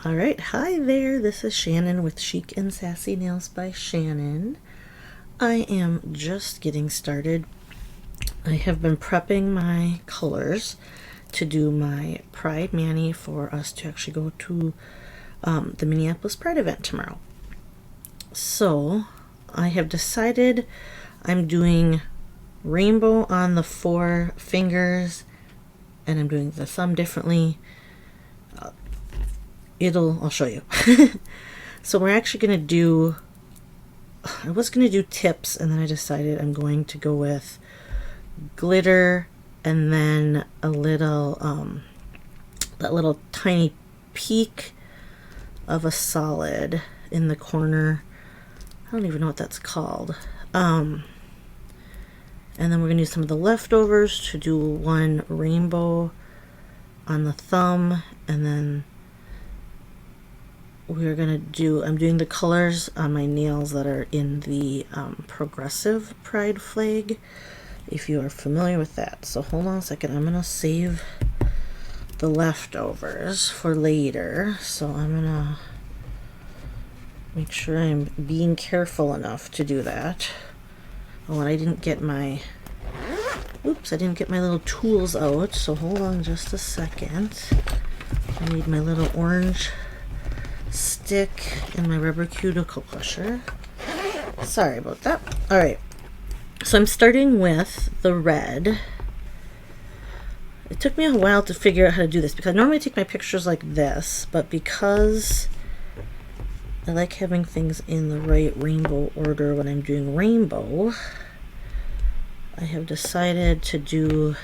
Alright, hi there, this is Shannon with Chic and Sassy Nails by Shannon. I am just getting started. I have been prepping my colors to do my Pride Mani for us to actually go to the Minneapolis Pride event tomorrow. So, I have decided I'm doing rainbow on the 4 fingers, and I'm doing the thumb differently. I'll show you. So we're actually going to do, I was going to do tips, and then I decided I'm going to go with glitter and then a little, that little tiny peak of a solid in the corner. I don't even know what that's called. And then we're going to use some of the leftovers to do one rainbow on the thumb, and then we're gonna do, I'm doing the colors on my nails that are in the progressive pride flag, if you are familiar with that. So hold on a second, I'm gonna save the leftovers for later. So I'm gonna make sure I'm being careful enough to do that. Oh, and I didn't get my little tools out, so hold on just a second. I need my little orange stick and my rubber cuticle pusher. Sorry about that. Alright, so I'm starting with the red. It took me a while to figure out how to do this, because I normally take my pictures like this, but because I like having things in the right rainbow order when I'm doing rainbow, I have decided to do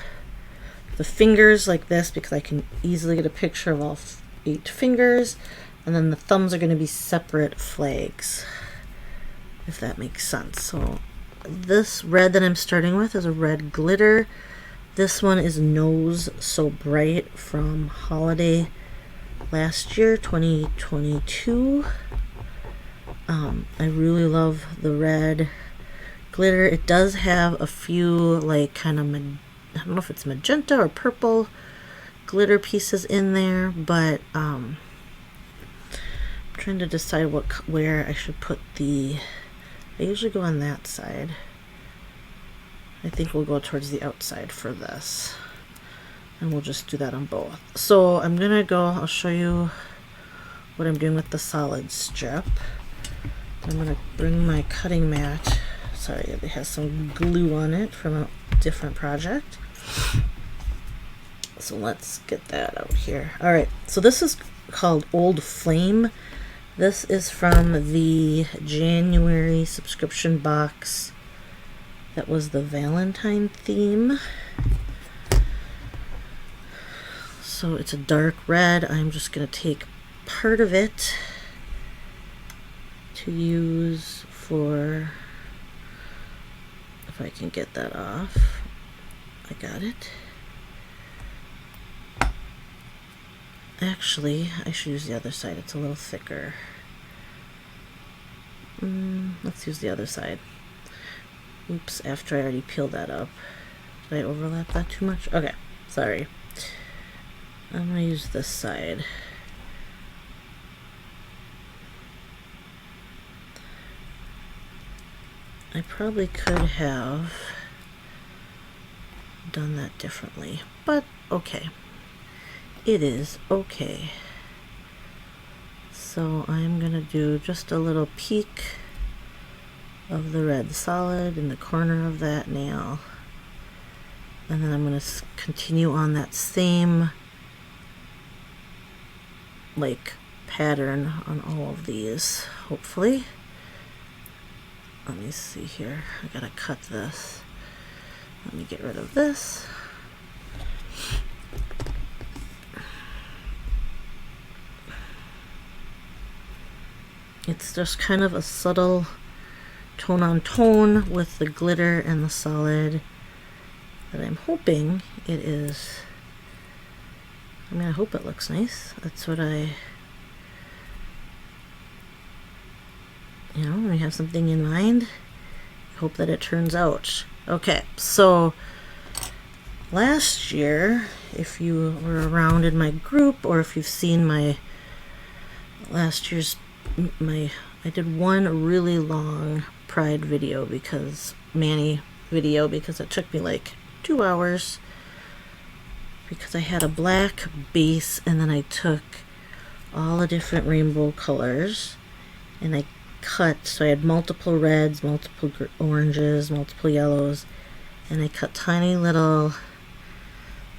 the fingers like this, because I can easily get a picture of all 8 fingers. And then the thumbs are going to be separate flags, if that makes sense. So this red that I'm starting with is a red glitter. This one is Nose So Bright from holiday last year, 2022. I really love the red glitter. It does have a few like kind of, I don't know if it's magenta or purple glitter pieces in there, but trying to decide where I should put I usually go on that side. I think we'll go towards the outside for this, and we'll just do that on both. So I'm gonna I'll show you what I'm doing with the solid strip. I'm gonna bring my cutting mat. Sorry, it has some glue on it from a different project. So let's get that out here. Alright, so this is called Old Flame. This is from the January subscription box that was the Valentine theme. So it's a dark red. I'm just going to take part of it to use for, if I can get that off. I got it. Actually, I should use the other side. It's a little thicker. Let's use the other side. Oops, after I already peeled that up. Did I overlap that too much? Okay, sorry. I'm going to use this side. I probably could have done that differently, but okay. It is okay. So I'm gonna do just a little peek of the red solid in the corner of that nail, and then I'm gonna continue on that same like pattern on all of these, hopefully. Let me see here. I gotta cut this. Let me get rid of this. It's just kind of a subtle tone on tone with the glitter and the solid that I'm hoping it is. I mean, I hope it looks nice. That's what when we have something in mind, hope that it turns out. Okay, so last year, if you were around in my group, or if you've seen my last year's I did one really long Pride video because it took me like 2 hours because I had a black base and then I took all the different rainbow colors and I cut, so I had multiple reds, multiple oranges, multiple yellows, and I cut tiny little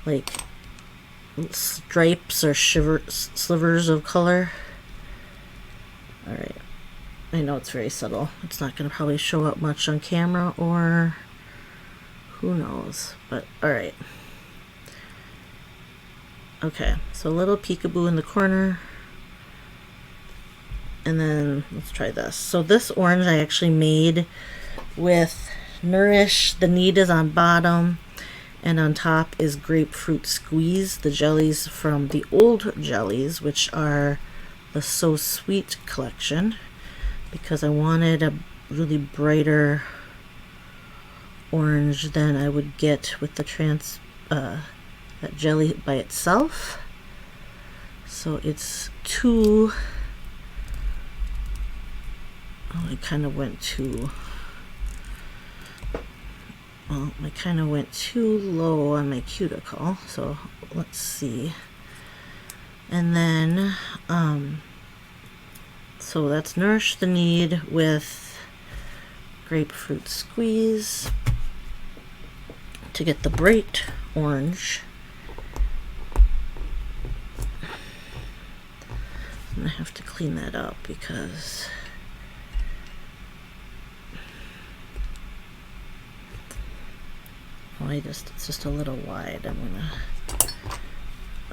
like stripes or slivers of color. Alright, I know it's very subtle. It's not going to probably show up much on camera, or who knows, but alright. Okay, so a little peekaboo in the corner, and then let's try this. So this orange I actually made with Nourish. The Need is on bottom, and on top is Grapefruit Squeeze, the jellies from the old jellies, which are the So Sweet collection, because I wanted a really brighter orange than I would get with the that jelly by itself. So it's too, I kind of went too low on my cuticle, so let's see. And then so that's Nourish the Need with Grapefruit Squeeze to get the bright orange. I'm gonna have to clean that up because it's just a little wide.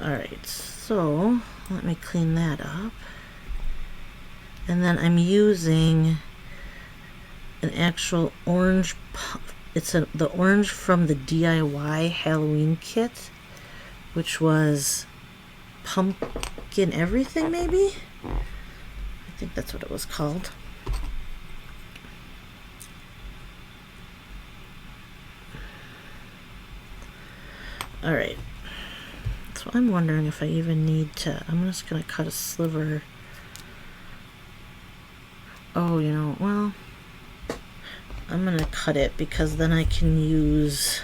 Alright, so let me clean that up. And then I'm using an actual orange, it's the orange from the DIY Halloween kit, which was pumpkin everything, maybe? I think that's what it was called. Alright, so I'm wondering if I even need to, I'm just going to cut a sliver. Oh, you know, well, I'm going to cut it because then I can use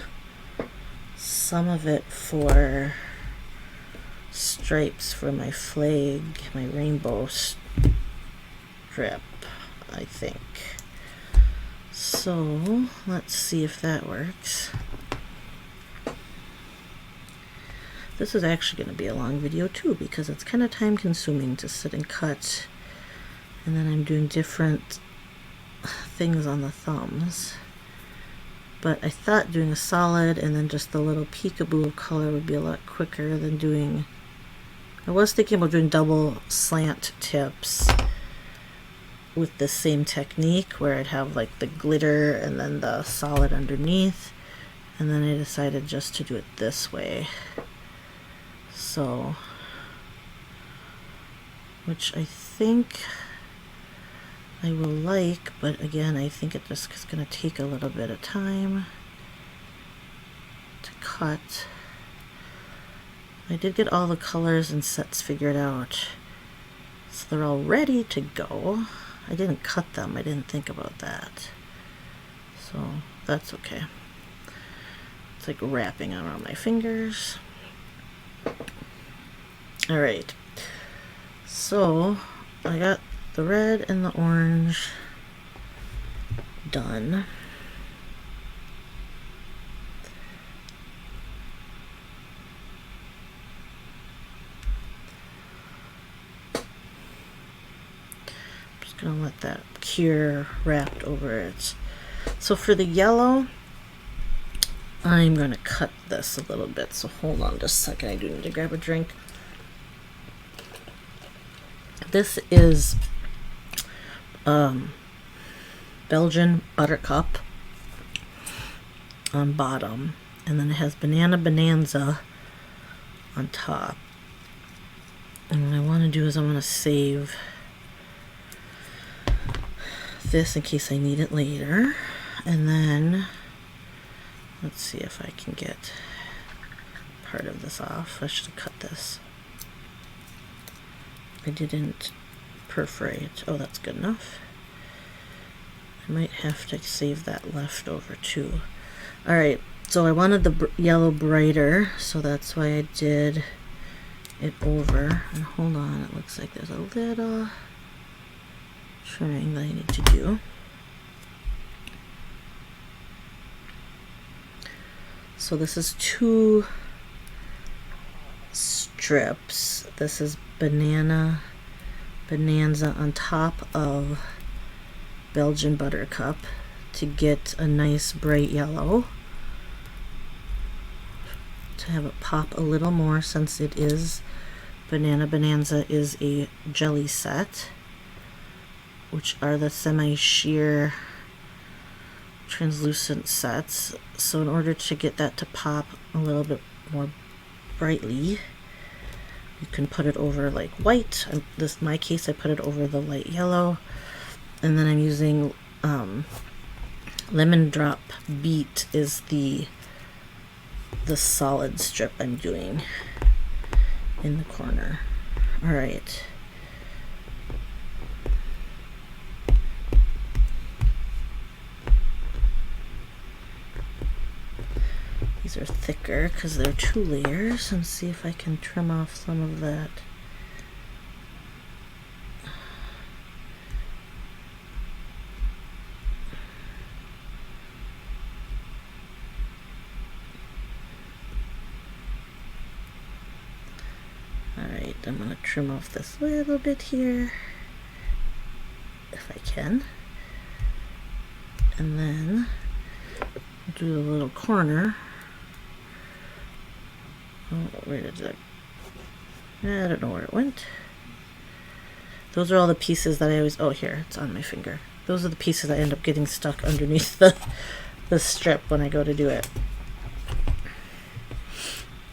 some of it for stripes for my flag, my rainbow strip, I think. So let's see if that works. This is actually going to be a long video too because it's kind of time consuming to sit and cut, and then I'm doing different things on the thumbs. But I thought doing a solid and then just the little peekaboo of color would be a lot quicker than doing, I was thinking about doing double slant tips with the same technique where I'd have like the glitter and then the solid underneath, and then I decided just to do it this way. So, which I think I will like, but again, I think it just is going to take a little bit of time to cut. I did get all the colors and sets figured out, so they're all ready to go. I didn't cut them, I didn't think about that, so that's okay. It's like wrapping around my fingers. Alright, so I got the red and the orange done. I'm just gonna let that cure wrapped over it. So for the yellow, I'm gonna cut this a little bit, so hold on just a second, I do need to grab a drink. This is Belgian Buttercup on bottom, and then it has Banana Bonanza on top. And what I want to do is I want to save this in case I need it later. And then let's see if I can get part of this off. I should have cut this. I didn't perforate. Oh, that's good enough. I might have to save that leftover too. All right, so I wanted the yellow brighter, so that's why I did it over. And hold on, it looks like there's a little trimming that I need to do. So this is 2 strips. This is Bonanza on top of Belgian Buttercup to get a nice bright yellow, to have it pop a little more, since it is Bonanza is a jelly set, which are the semi-sheer translucent sets. So in order to get that to pop a little bit more brightly, you can put it over like white. In my case, I put it over the light yellow, and then I'm using Lemon Drop Beat is the solid strip I'm doing in the corner. All right. These are thicker because they're 2 layers, and see if I can trim off some of that. Alright, I'm going to trim off this little bit here, if I can. And then do a little corner. Oh, where did that? I don't know where it went. Those are all the pieces that I always... Oh, here, it's on my finger. Those are the pieces that end up getting stuck underneath the strip when I go to do it.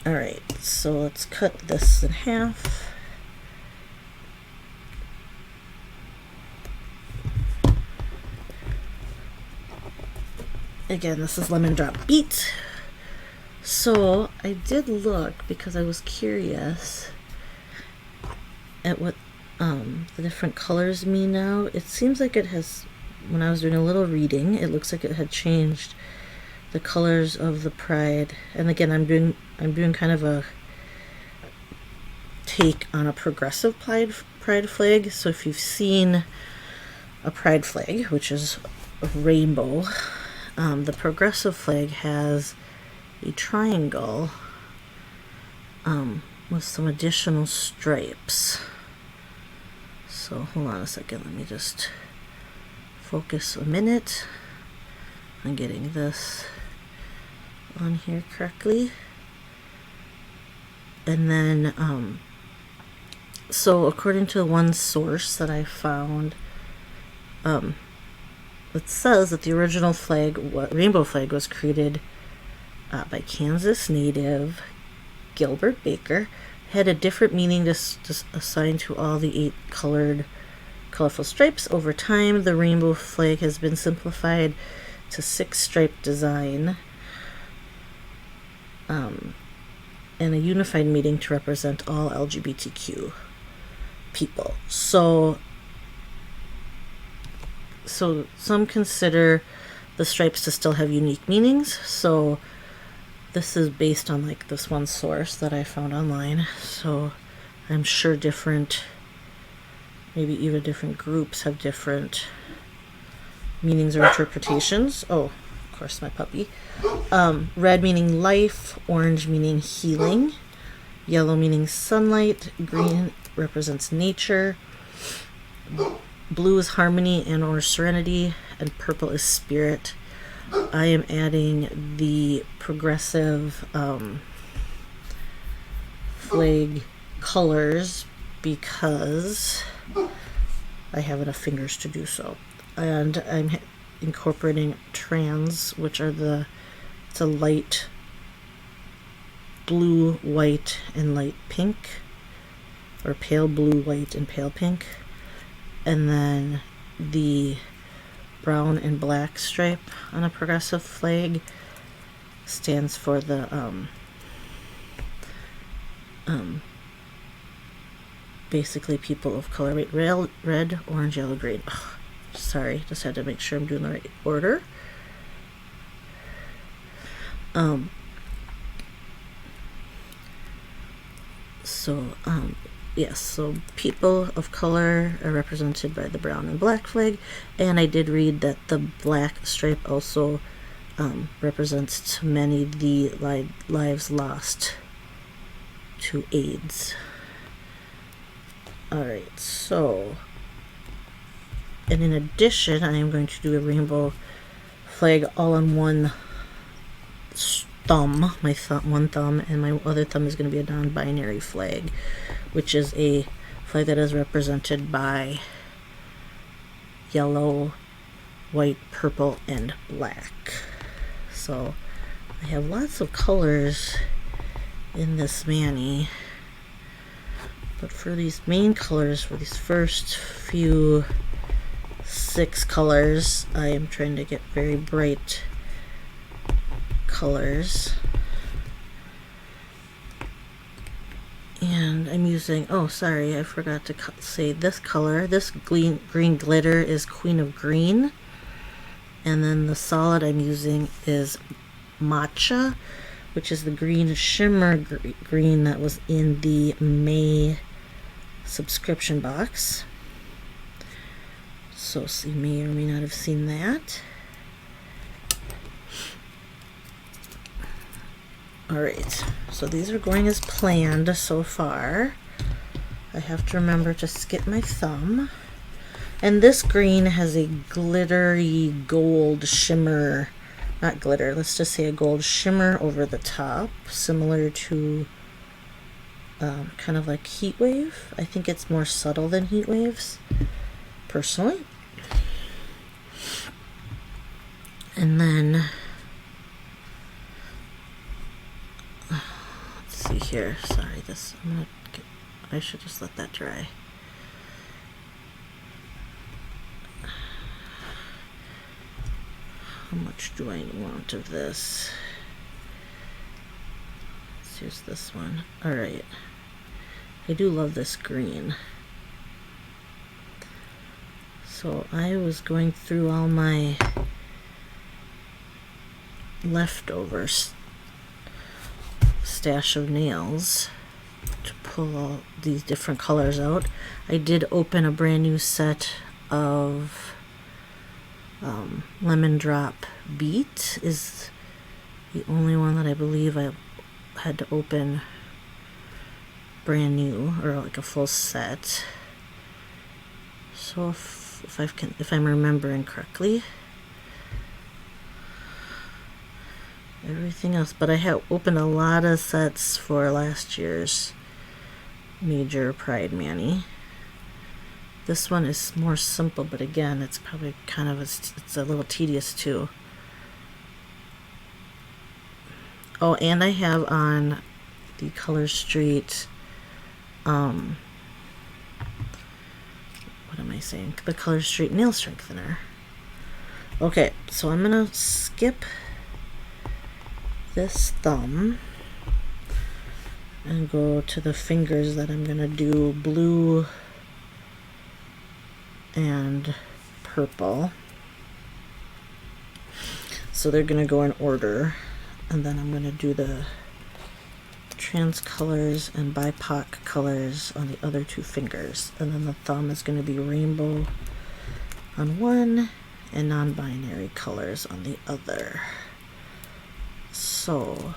Alright, so let's cut this in half. Again, this is Lemon Drop Beat. So I did look because I was curious at what the different colors mean now. It seems like it has, when I was doing a little reading, it looks like it had changed the colors of the pride. And again, I'm doing kind of a take on a progressive pride flag. So if you've seen a pride flag, which is a rainbow, the progressive flag has a triangle with some additional stripes. So hold on a second, let me just focus a minute on getting this on here correctly. And then so according to one source that I found, it says that the original flag, rainbow flag, was created by Kansas native Gilbert Baker, had a different meaning to assign to all the 8 colorful stripes. Over time, the rainbow flag has been simplified to 6-stripe design and a unified meaning to represent all LGBTQ people. So some consider the stripes to still have unique meanings. So this is based on like this one source that I found online. So I'm sure maybe even different groups have different meanings or interpretations. Oh, of course, my puppy. Red meaning life, orange meaning healing, yellow meaning sunlight, green represents nature, blue is harmony and or serenity, and purple is spirit. I am adding the progressive flag colors because I have enough fingers to do so. And I'm incorporating trans, which are it's a light blue, white, and light pink, or pale blue, white, and pale pink. And then the brown and black stripe on a progressive flag stands for the basically people of color. Wait, red, orange, yellow, green. Ugh, sorry, just had to make sure I'm doing the right order. Yes, so people of color are represented by the brown and black flag, and I did read that the black stripe also represents to many the lives lost to AIDS. Alright, so, and in addition, I am going to do a rainbow flag all on one thumb, one thumb, and my other thumb is going to be a non-binary flag, which is a flag that is represented by yellow, white, purple, and black. So I have lots of colors in this mani, but for these main colors, for these first few 6 colors, I am trying to get very bright colors, and I'm using, oh sorry, I forgot to say this color. This green glitter is Queen of Green, and then the solid I'm using is Matcha, which is the green shimmer green that was in the May subscription box. So you may or may not have seen that. Alright, so these are going as planned so far. I have to remember to skip my thumb. And this green has a glittery gold shimmer, not glitter, let's just say a gold shimmer over the top, similar to kind of like Heat Wave. I think it's more subtle than Heat Waves, personally. And then see here, sorry, this I should just let that dry. How much do I want of this? Let's use this one. Alright, I do love this green. So I was going through all my leftovers stash of nails to pull all these different colors out. I did open a brand new set of Lemon Drop Beat is the only one that I believe I had to open brand new, or like a full set. So if I'm remembering correctly, everything else, but I have opened a lot of sets for last year's major Pride Mani. This one is more simple, but again, it's probably kind of it's a little tedious too. Oh, and I have on the Color Street, what am I saying? The Color Street nail strengthener. Okay, so I'm gonna skip this thumb and go to the fingers that I'm gonna do blue and purple. So they're gonna go in order, and then I'm gonna do the trans colors and BIPOC colors on the other 2 fingers, and then the thumb is gonna be rainbow on one and non-binary colors on the other. So,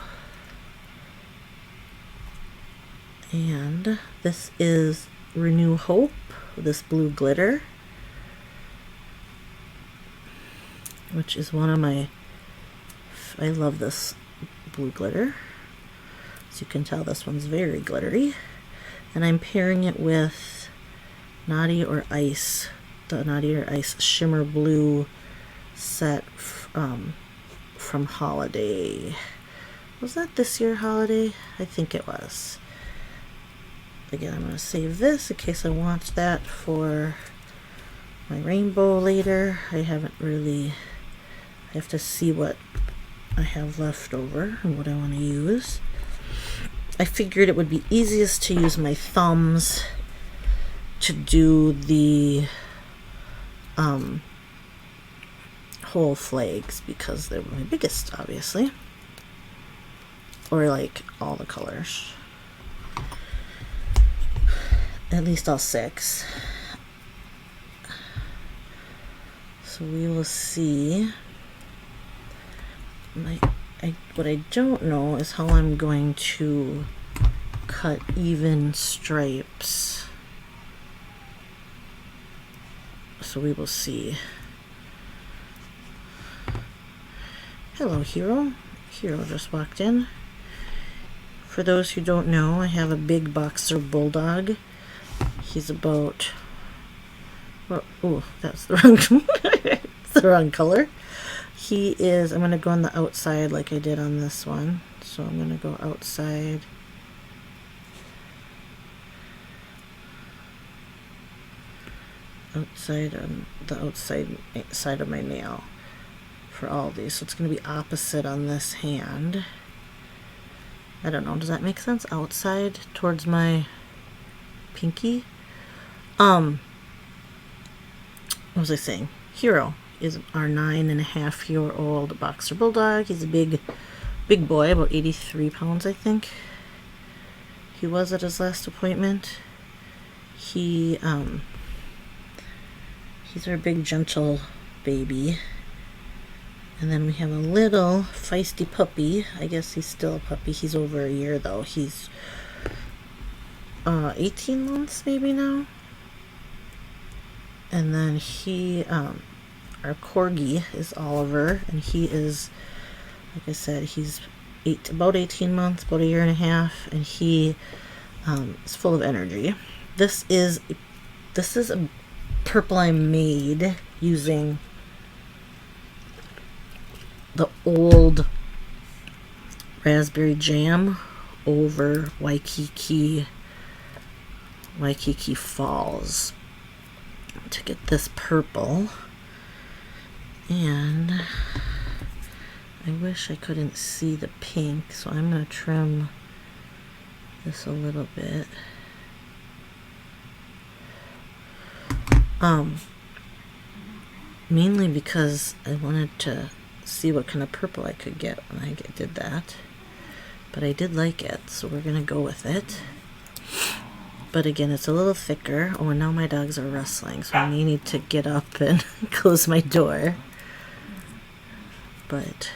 and this is Renew Hope, this blue glitter, which is one of my, I love this blue glitter. As you can tell, this one's very glittery. And I'm pairing it with Naughty or Ice, the Naughty or Ice Shimmer Blue set from Holiday. Was that this year Holiday? I think it was. Again, I'm going to save this in case I want that for my rainbow later. I have to see what I have left over and what I want to use. I figured it would be easiest to use my thumbs to do the whole flags because they're my biggest, obviously, or like all the colors, at least all 6. So we will see. What I don't know is how I'm going to cut even stripes. So we will see. Hello, Hero. Hero just walked in. For those who don't know, I have a big boxer bulldog. He's about... Oh, that's the wrong... it's the wrong color. He is... I'm going to go on the outside like I did on this one. So I'm going to go outside. Outside on the outside side of my nail for all of these. So it's going to be opposite on this hand. I don't know, does that make sense? Outside towards my pinky. What was I saying? Hero is our 9.5-year-old boxer bulldog. He's a big boy, about 83 pounds, I think. He was at his last appointment. He's our big gentle baby. And then we have a little feisty puppy. I guess he's still a puppy. He's over a year though. He's 18 months maybe now. And then our corgi is Oliver, and he is, like I said, he's about 18 months, about a year and a half, and he is full of energy. This is a purple I made using the old raspberry jam over Waikiki Falls to get this purple. And I wish I couldn't see the pink, so I'm going to trim this a little bit. Mainly because I wanted to see what kind of purple I could get when I did that. But I did like it, so we're going to go with it. But again, it's a little thicker. Oh, and now my dogs are wrestling, so I may need to get up and close my door. But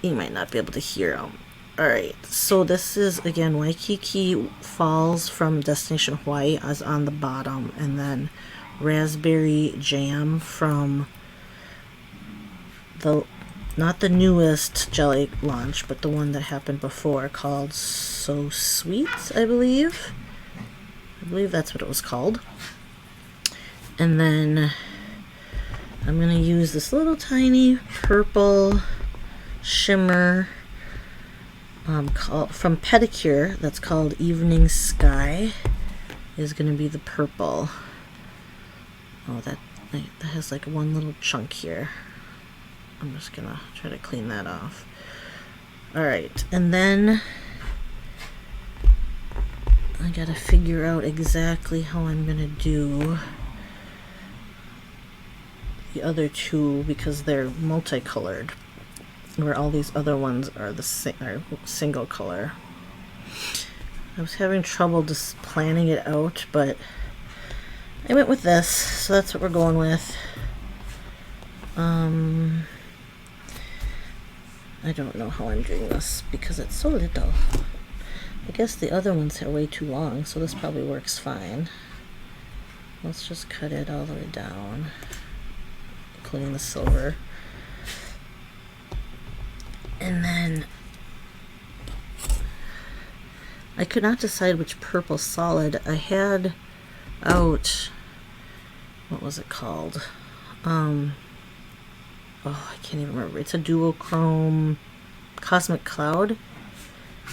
you might not be able to hear them. Alright, so this is, again, Waikiki Falls from Destination Hawaii as on the bottom, and then raspberry jam from not the newest jelly launch, but the one that happened before, called So Sweet, I believe. I believe that's what it was called. And then I'm going to use this little tiny purple shimmer from Pedicure that's called Evening Sky. Is going to be the purple. Oh, that has like one little chunk here. I'm just gonna try to clean that off. Alright, and then I gotta figure out exactly how I'm gonna do the other two because they're multicolored, where all these other ones are single color. I was having trouble just planning it out, but I went with this, so that's what we're going with. I don't know how I'm doing this because it's so little. I guess the other ones are way too long, so this probably works fine. Let's just cut it all the way down, including the silver. And then I could not decide which purple solid. I had out, what was it called? Oh, I can't even remember. It's a duochrome Cosmic Cloud,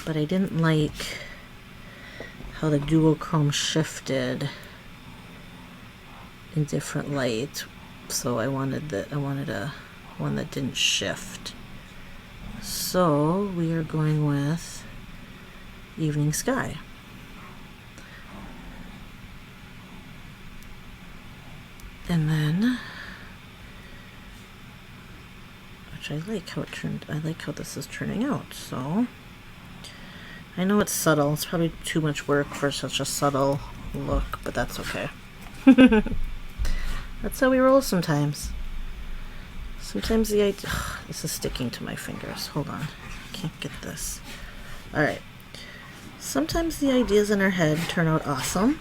but I didn't like how the duochrome shifted in different light, so I wanted a one that didn't shift. So we are going with Evening Sky. And then, which I like how this is turning out. So I know it's subtle. It's probably too much work for such a subtle look, but that's okay. That's how we roll sometimes. Sometimes the idea... this is sticking to my fingers. Hold on. I can't get this. Alright. Sometimes the ideas in our head turn out awesome.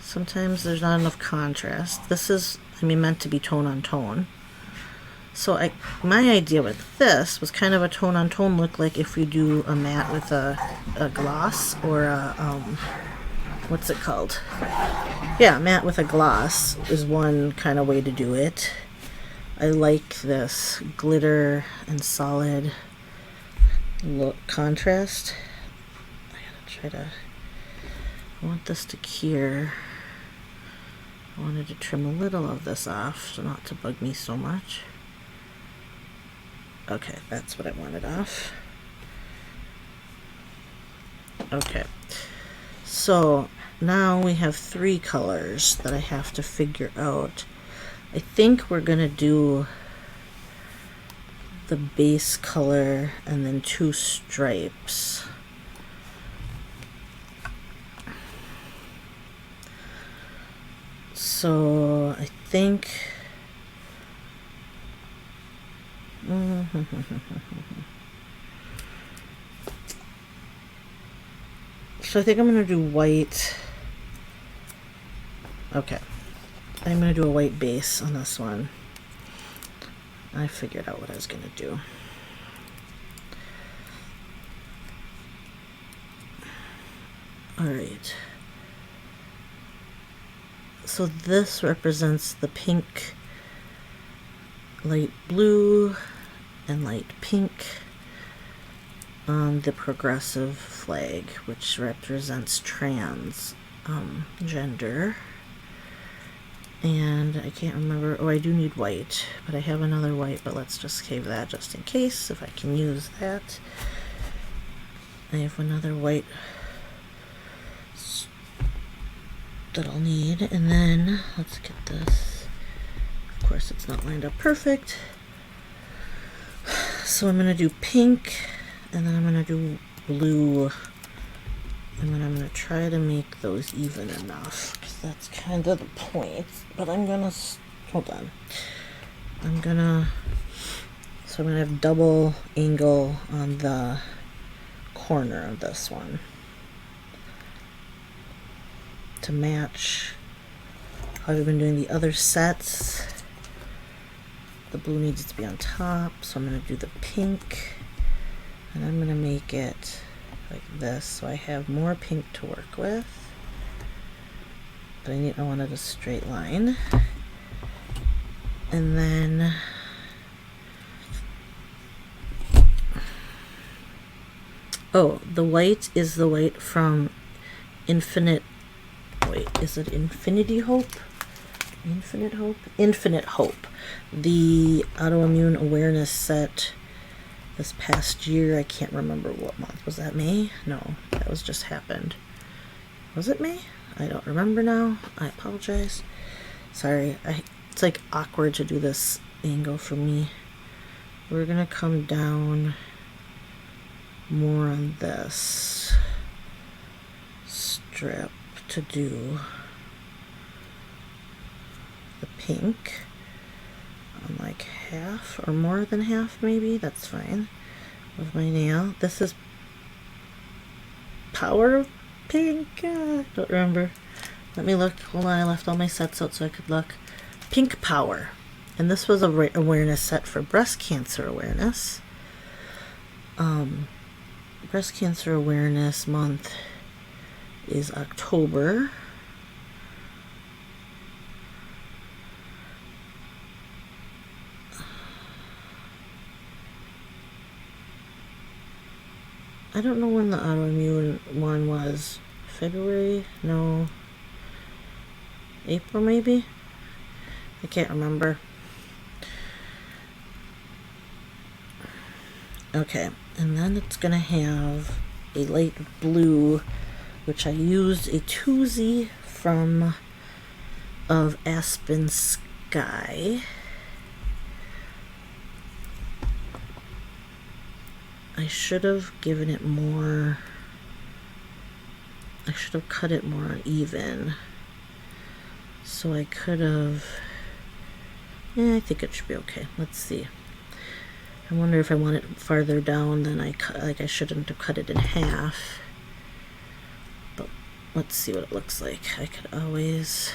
Sometimes there's not enough contrast. This is, meant to be tone on tone. So my idea with this was kind of a tone on tone look, like if we do a matte with a gloss, or a, what's it called? Yeah, matte with a gloss is one kind of way to do it. I like this glitter and solid look contrast. I want this to cure. I wanted to trim a little of this off, so not to bug me so much. Okay, that's what I wanted off. Okay, so now we have 3 colors that I have to figure out. I think we're gonna do the base color and then 2 stripes. So I think so I think I'm gonna do white. Okay, I'm gonna do a white base on this one. I figured out what I was gonna do. All right. So this represents the pink, light blue, and light pink on the progressive flag, which represents trans gender. And I can't remember, oh, I do need white, but I have another white, but let's just save that just in case, if I can use that. I have another white that I'll need, and then let's get this. Of course, it's not lined up perfect. So I'm gonna do pink, and then I'm gonna do blue, and then I'm gonna try to make those even enough, because that's kind of the point. But I'm gonna hold on. So I'm gonna have double angle on the corner of this one to match how I've been doing the other sets. The blue needs to be on top, so I'm going to do the pink, and I'm going to make it like this so I have more pink to work with. But I wanted a straight line. And then oh, the white is the white from Infinite. Wait, is it Infinity Hope? Infinite Hope? Infinite Hope. The autoimmune awareness set this past year. I can't remember what month. Was that May? No, that was just happened. Was it May? I don't remember now. I apologize. Sorry. It's like awkward to do this angle for me. We're gonna come down more on this strip to do the pink on like half or more than half, maybe. That's fine with my nail. This is Power Pink. Don't remember. Let me look. Hold on, I left all my sets out so I could look. Pink Power. And this was a awareness set for breast cancer awareness. Breast Cancer Awareness Month is October. I don't know when the autoimmune one was. February? No. April maybe? I can't remember. Okay, and then it's gonna have a light blue, which I used a 2Z from of Aspen Sky. I should have given it more, I should have cut it more even. So I could have, yeah, I think it should be okay. Let's see. I wonder if I want it farther down than I cut, like I shouldn't have cut it in half. But let's see what it looks like. I could always,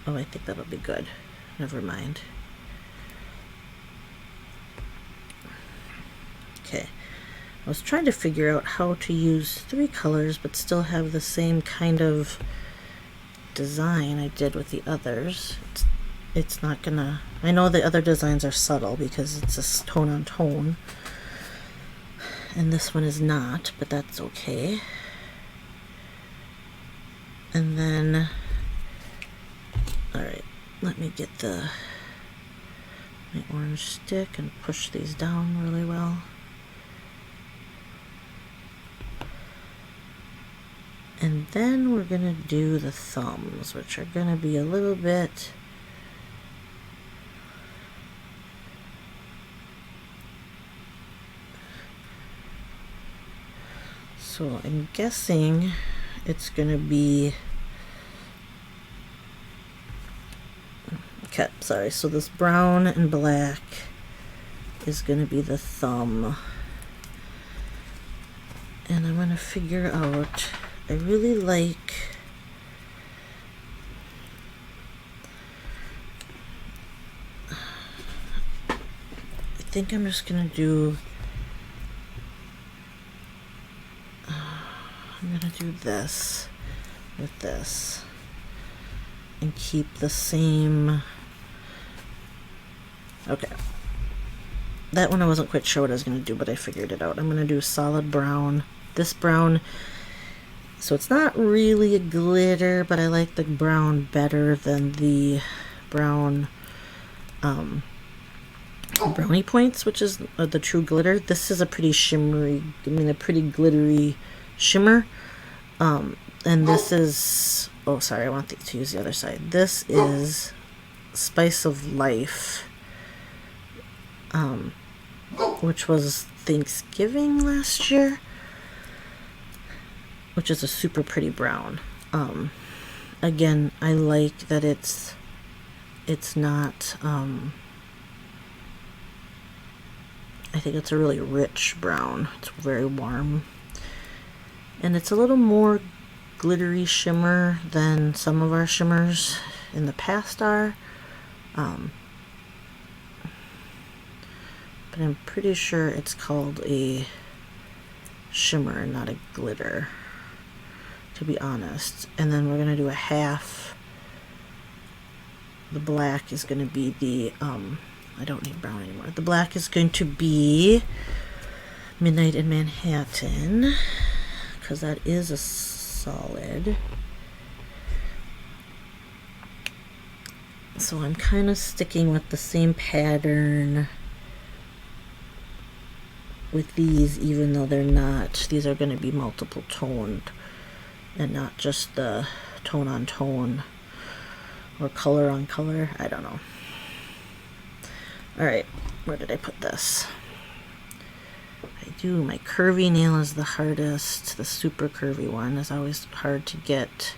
oh, I think that'll be good. Never mind. Okay. I was trying to figure out how to use 3 colors but still have the same kind of design I did with the others. It's not gonna, I know the other designs are subtle because it's a tone on tone, and this one is not, but that's okay. And then, alright, let me get my orange stick and push these down really well. And then we're gonna do the thumbs, which are gonna be a little bit, so I'm guessing it's gonna be, okay, sorry, so this brown and black is gonna be the thumb. And I'm gonna figure out, I really like, I think I'm just gonna do, I'm gonna do this with this and keep the same, okay. That one I wasn't quite sure what I was gonna do, but I figured it out. I'm gonna do solid brown, this brown. So it's not really a glitter, but I like the brown better than the brown brownie points, which is the true glitter. This is a pretty shimmery, I mean a pretty glittery shimmer. And this is, oh sorry, I want to use the other side. This is Spice of Life, which was Thanksgiving last year, which is a super pretty brown. Again, I like that it's not, I think it's a really rich brown. It's very warm. And it's a little more glittery shimmer than some of our shimmers in the past are. But I'm pretty sure it's called a shimmer and not a glitter, to be honest. And then we're gonna do a half. The black is gonna be the, I don't need brown anymore. The black is going to be Midnight in Manhattan, because that is a solid. So I'm kind of sticking with the same pattern with these, even though they're not, these are going to be multiple toned and not just the tone on tone or color on color. I don't know. Alright, where did I put this? My curvy nail is the hardest. The super curvy one is always hard to get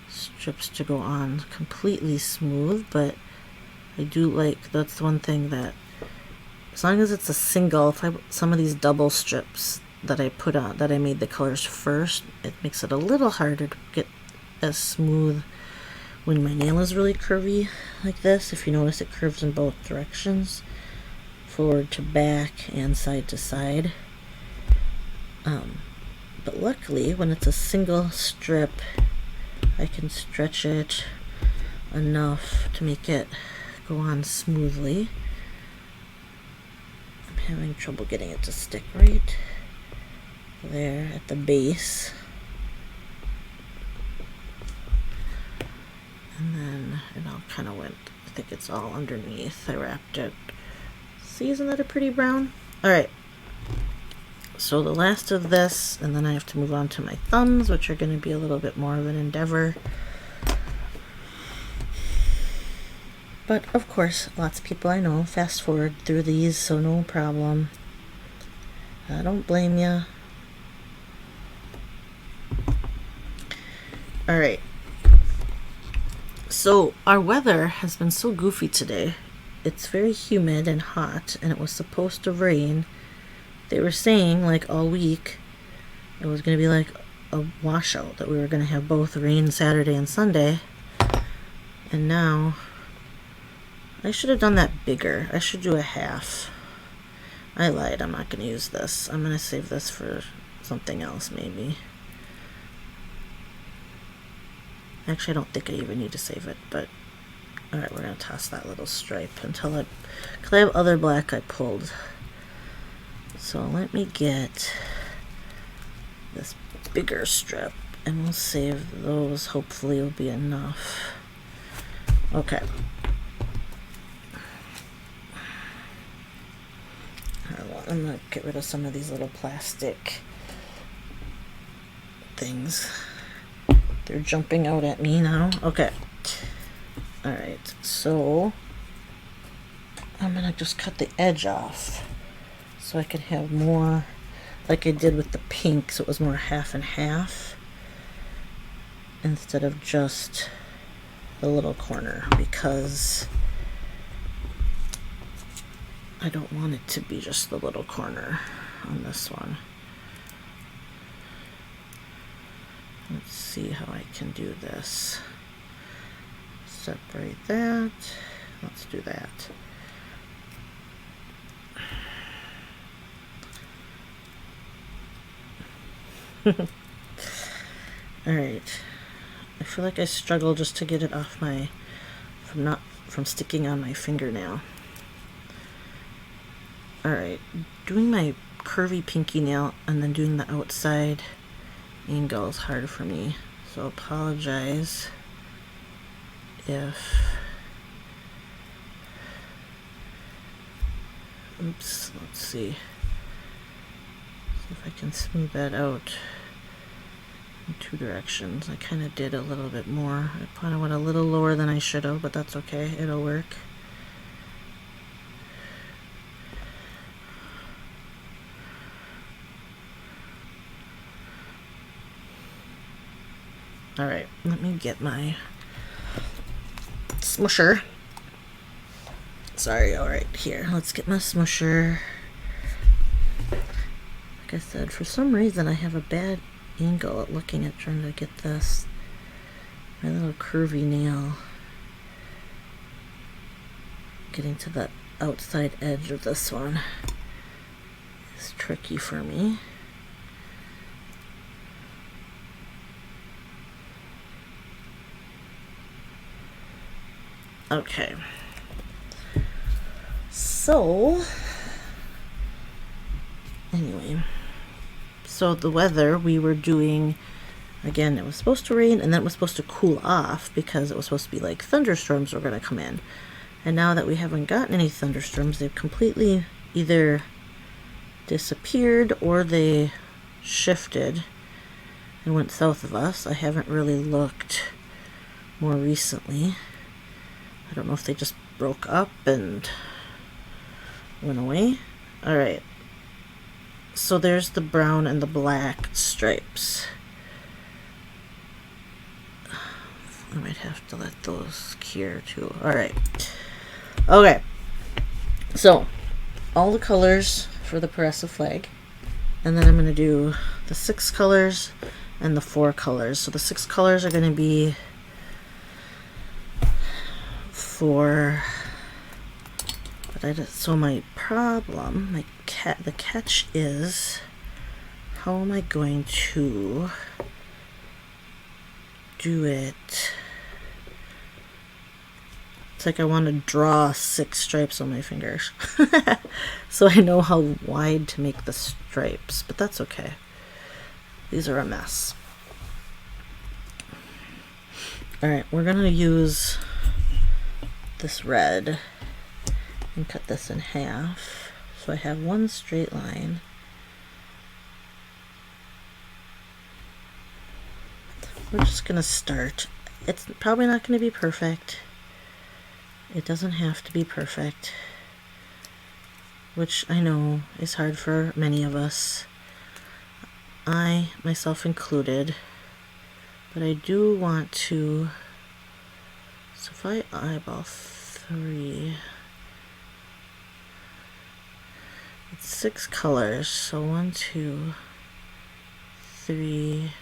strips to go on completely smooth, but I do like, that's one thing that, as long as it's a single, if some of these double strips that I put on, that I made the colors first, it makes it a little harder to get as smooth when my nail is really curvy like this. If you notice, it curves in both directions, forward to back and side to side. But luckily, when it's a single strip, I can stretch it enough to make it go on smoothly. I'm having trouble getting it to stick right there at the base. And then it all kind of went, I think it's all underneath. I wrapped it. See, isn't that a pretty brown? Alright, so the last of this, and then I have to move on to my thumbs, which are going to be a little bit more of an endeavor. But of course, lots of people I know fast forward through these, so no problem. I don't blame you. Alright. So our weather has been so goofy today. It's very humid and hot, and it was supposed to rain. They were saying like all week it was going to be like a washout, that we were going to have both rain Saturday and Sunday. And now I should have done that bigger. I should do a half. I lied. I'm not going to use this. I'm going to save this for something else maybe. Actually, I don't think I even need to save it, but alright, we're going to toss that little stripe until because I have other black I pulled. So let me get this bigger strip and we'll save those. Hopefully it'll be enough. Okay. I'm going to get rid of some of these little plastic things. They're jumping out at me now. Okay. Alright, so I'm going to just cut the edge off so I can have more like I did with the pink, so it was more half and half instead of just the little corner, because I don't want it to be just the little corner on this one. Let's see how I can do this. Separate that. Let's do that. Alright. I feel like I struggle just to get it off my from sticking on my fingernail. Alright, doing my curvy pinky nail and then doing the outside angle is hard for me, so apologize if oops, let's see if I can smooth that out in two directions. I kind of did a little bit more. I probably went a little lower than I should have, but that's okay, it'll work. Alright, let me get my smusher. Sorry, alright, here, let's get my smusher. Like I said, for some reason I have a bad angle at looking at trying to get this, my little curvy nail, getting to the outside edge of this one is tricky for me. Okay, so anyway, so the weather we were doing, again, it was supposed to rain and then it was supposed to cool off because it was supposed to be like thunderstorms were going to come in. And now that we haven't gotten any thunderstorms, they've completely either disappeared or they shifted and went south of us. I haven't really looked more recently. I don't know if they just broke up and went away. Alright. So there's the brown and the black stripes. I might have to let those cure too. Alright. Okay. So, all the colors for the progressive flag. And then I'm going to do the 6 colors and the 4 colors. So the 6 colors are going to be for, so my problem, the catch is, how am I going to do it? It's like I want to draw 6 stripes on my fingers. So I know how wide to make the stripes, but that's okay. These are a mess. Alright, we're going to use this red and cut this in half. So I have one straight line. We're just going to start. It's probably not going to be perfect. It doesn't have to be perfect, which I know is hard for many of us, I myself included, but I do want to, so if I eyeball 3, it's 6 colors, so 1, 2, 3,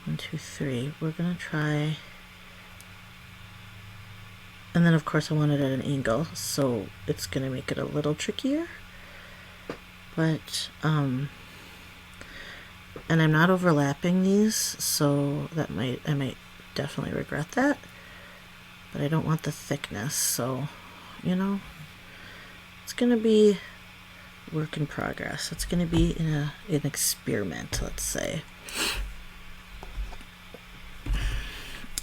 1, 2, 3. We're gonna try, and then of course I want it at an angle, so it's gonna make it a little trickier, but and I'm not overlapping these, so that I might definitely regret that, but I don't want the thickness, so you know, it's gonna be work in progress. It's gonna be an experiment, let's say.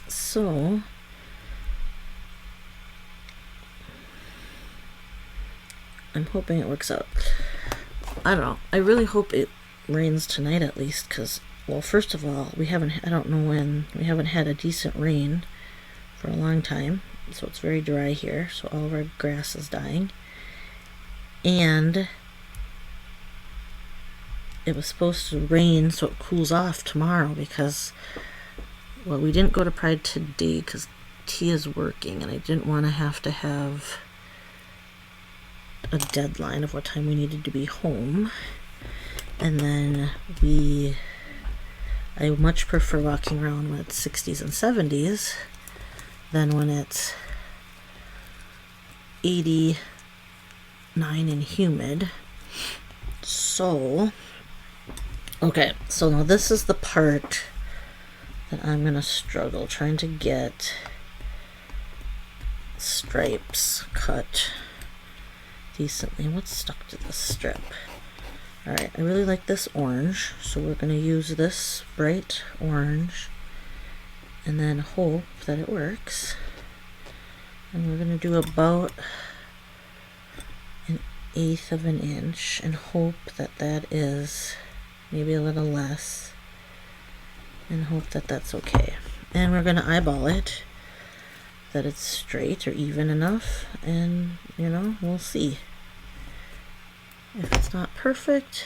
So I'm hoping it works out. I don't know. I really hope it rains tonight at least, because, well, first of all, I don't know when, we haven't had a decent rain for a long time, so it's very dry here, so all of our grass is dying. And it was supposed to rain so it cools off tomorrow because, well, we didn't go to Pride today because Tia's working, and I didn't want to have a deadline of what time we needed to be home. And then I much prefer walking around when it's 60s and 70s than when it's 89 and humid. So, okay, so now this is the part that I'm gonna struggle trying to get stripes cut decently. What's stuck to this strip? Alright, I really like this orange, so we're going to use this bright orange and then hope that it works. And we're going to do about 1/8 of an inch and hope that that is maybe a little less, and hope that that's okay. And we're going to eyeball it, that it's straight or even enough, and you know, we'll see. If it's not perfect,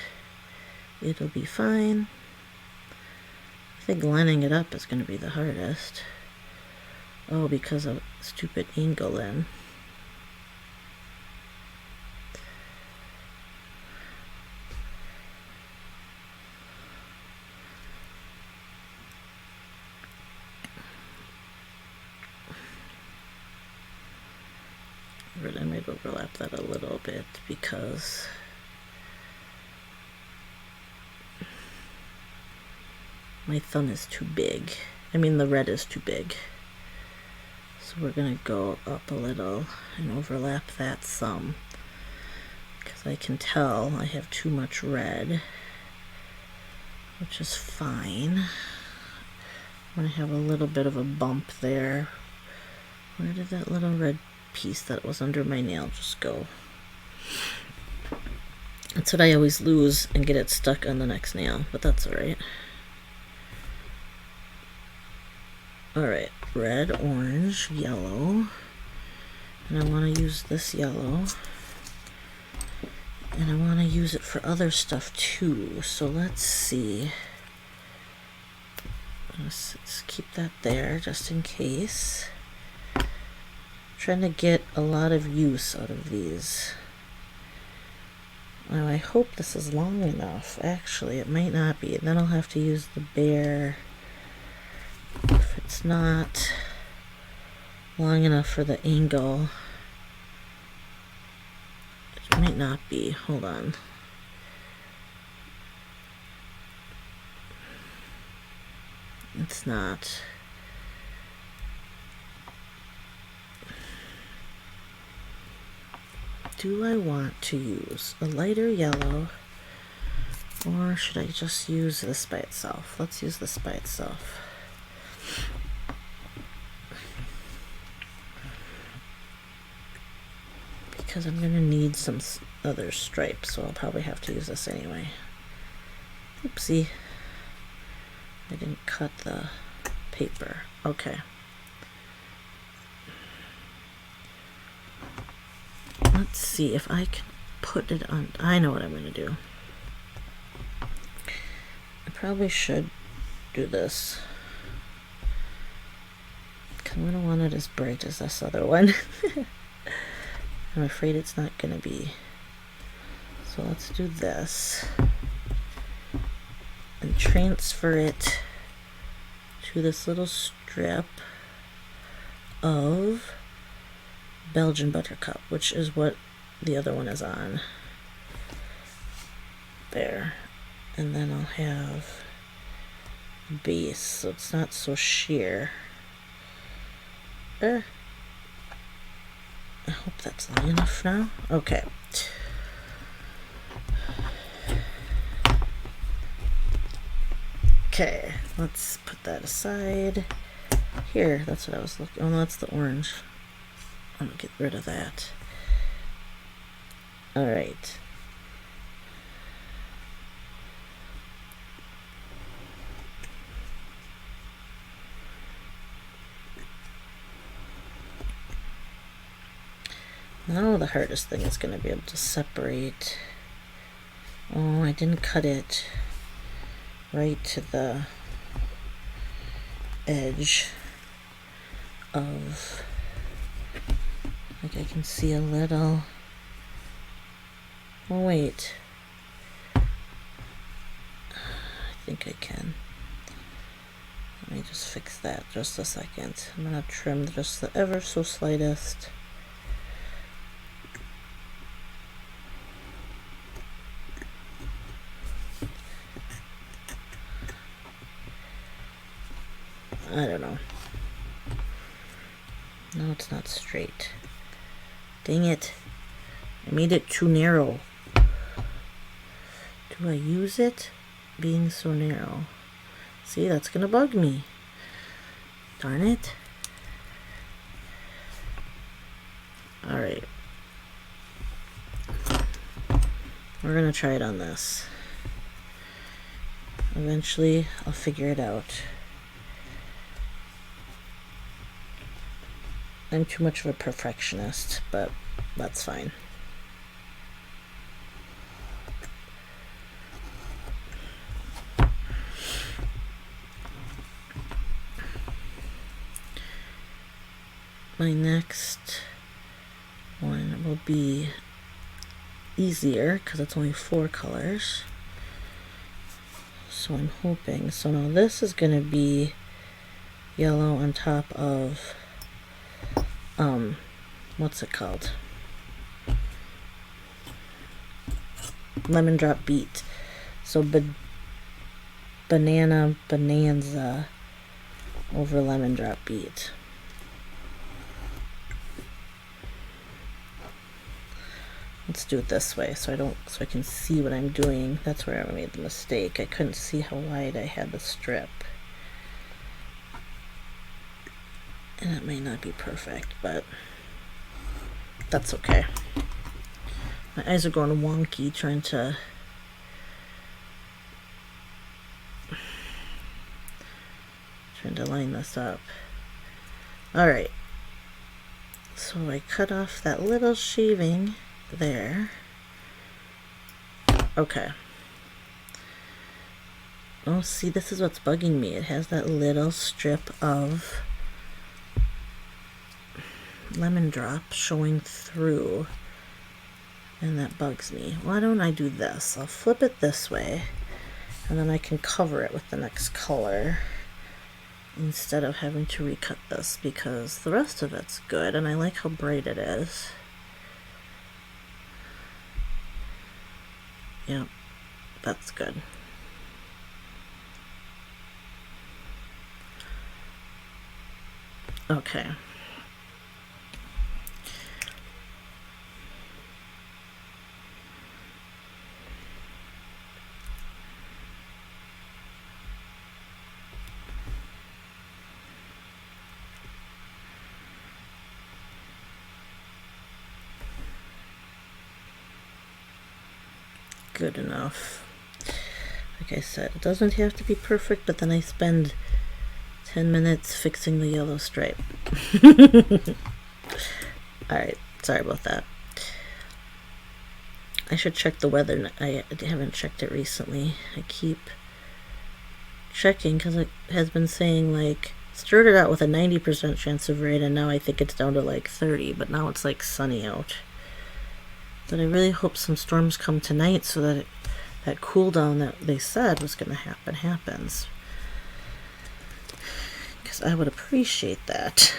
it'll be fine. I think lining it up is going to be the hardest. Oh, because of stupid angle then. I might overlap that a little bit because my thumb is too big. I mean, the red is too big. So we're going to go up a little and overlap that some, because I can tell I have too much red, which is fine. I'm going to have a little bit of a bump there. Where did that little red piece that was under my nail just go? That's what I always lose and get it stuck on the next nail, but that's alright. Alright, red, orange, yellow, and I want to use this yellow, and I want to use it for other stuff too, so let's see. Let's keep that there just in case. I'm trying to get a lot of use out of these. Now I hope this is long enough. Actually, it might not be, and then I'll have to use the bare. If it's not long enough for the angle, it might not be. Hold on. It's not. Do I want to use a lighter yellow, or should I just use this by itself? Let's use this by itself. Because I'm going to need some other stripes, so I'll probably have to use this anyway. Oopsie. I didn't cut the paper. Okay. let's see if I can put it on. I know what I'm going to do. I probably should do this. Because I don't want it as bright as this other one. I'm afraid it's not going to be. So let's do this. And transfer it to this little strip of Belgian buttercup, which is what the other one is on. There. And then I'll have base, so it's not so sheer. I hope that's long enough now. Okay. Okay, let's put that aside. Here, that's what I was looking. Oh, no, that's the orange. I'm gonna get rid of that. All right. Now the hardest thing is going to be able to separate. Oh, I didn't cut it right to the edge of, like I can see a little. Oh wait, I think I can. Let me just fix that just a second. I'm going to trim just the ever so slightest. I don't know. No, it's not straight. Dang it. I made it too narrow. Do I use it being so narrow? See, that's gonna bug me. Darn it. Alright. We're gonna try it on this. Eventually, I'll figure it out. I'm too much of a perfectionist, but that's fine. My next one will be easier because it's only 4 colors. So I'm hoping. So now this is going to be yellow on top of what's it called? Lemon drop beet. So banana bonanza over lemon drop beet. Let's do it this way so I can see what I'm doing. That's where I made the mistake. I couldn't see how wide I had the strip. And it may not be perfect, but that's okay. My eyes are going wonky trying to line this up. Alright. So I cut off that little shaving there. Okay. Oh, see, this is what's bugging me. It has that little strip of lemon drop showing through, and that bugs me. Why don't I do this? I'll flip it this way, and then I can cover it with the next color instead of having to recut this, because the rest of it's good and I like how bright it is. Yep, that's good. Okay. Good enough. Like I said, it doesn't have to be perfect, but then I spend 10 minutes fixing the yellow stripe. Alright, sorry about that. I should check the weather. I haven't checked it recently. I keep checking because it has been saying like started out with a 90% chance of rain, and now I think it's down to like 30, but now it's like sunny out. But I really hope some storms come tonight so that that cool down that they said was going to happen happens. Because I would appreciate that.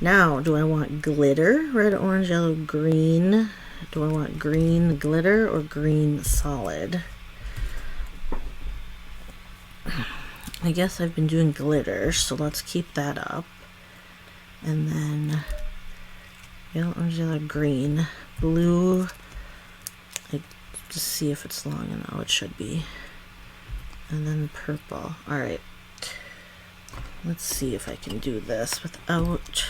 Now, do I want glitter? Red, orange, yellow, green. Do I want green glitter or green solid? I guess I've been doing glitter, so let's keep that up. And then yellow, orange, yellow, green, blue. I just see if it's long enough. It should be. And then purple. All right. Let's see if I can do this without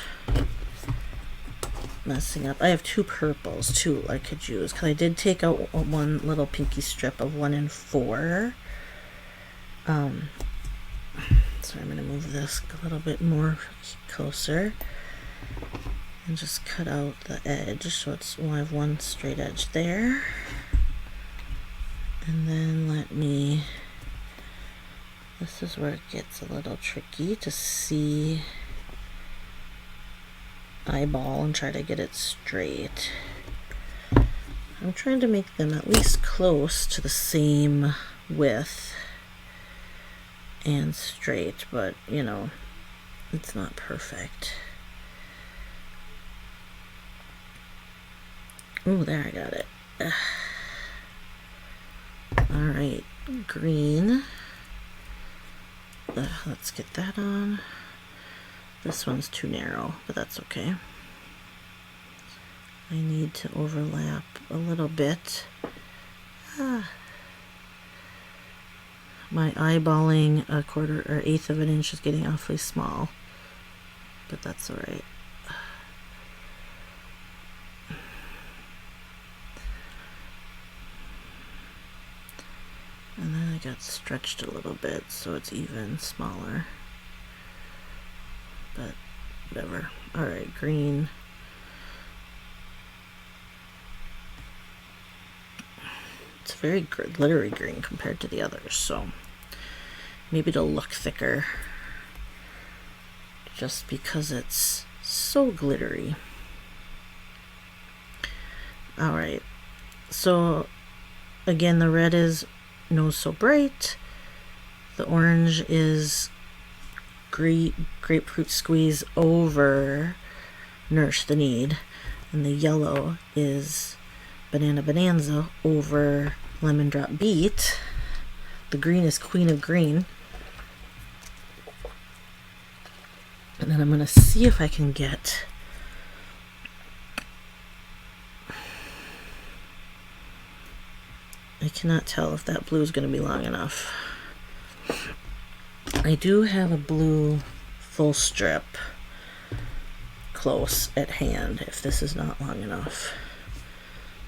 messing up. I have two purples too I could use because I did take out one little pinky strip of 1 and 4. So I'm going to move this a little bit more closer and just cut out the edge so it's I have one straight edge there. And then let me, this is where it gets a little tricky to see, eyeball and try to get it straight. I'm trying to make them at least close to the same width and straight, but you know, it's not perfect. Oh, there, I got it. All right, green. Let's get that on. This one's too narrow, but that's okay. I need to overlap a little bit. My eyeballing a 1/4 or 1/8 of an inch is getting awfully small, but that's all right. And then I got stretched a little bit so it's even smaller, but whatever. All right, green. It's very glittery green compared to the others, so maybe it'll look thicker just because it's so glittery. All right, so again, the red is no so bright, the orange is grapefruit squeeze over nourish the need, and the yellow is banana bonanza over lemon drop beet. The green is queen of green. And then I'm going to see if I can get I cannot tell if that blue is going to be long enough. I do have a blue full strip close at hand if this is not long enough.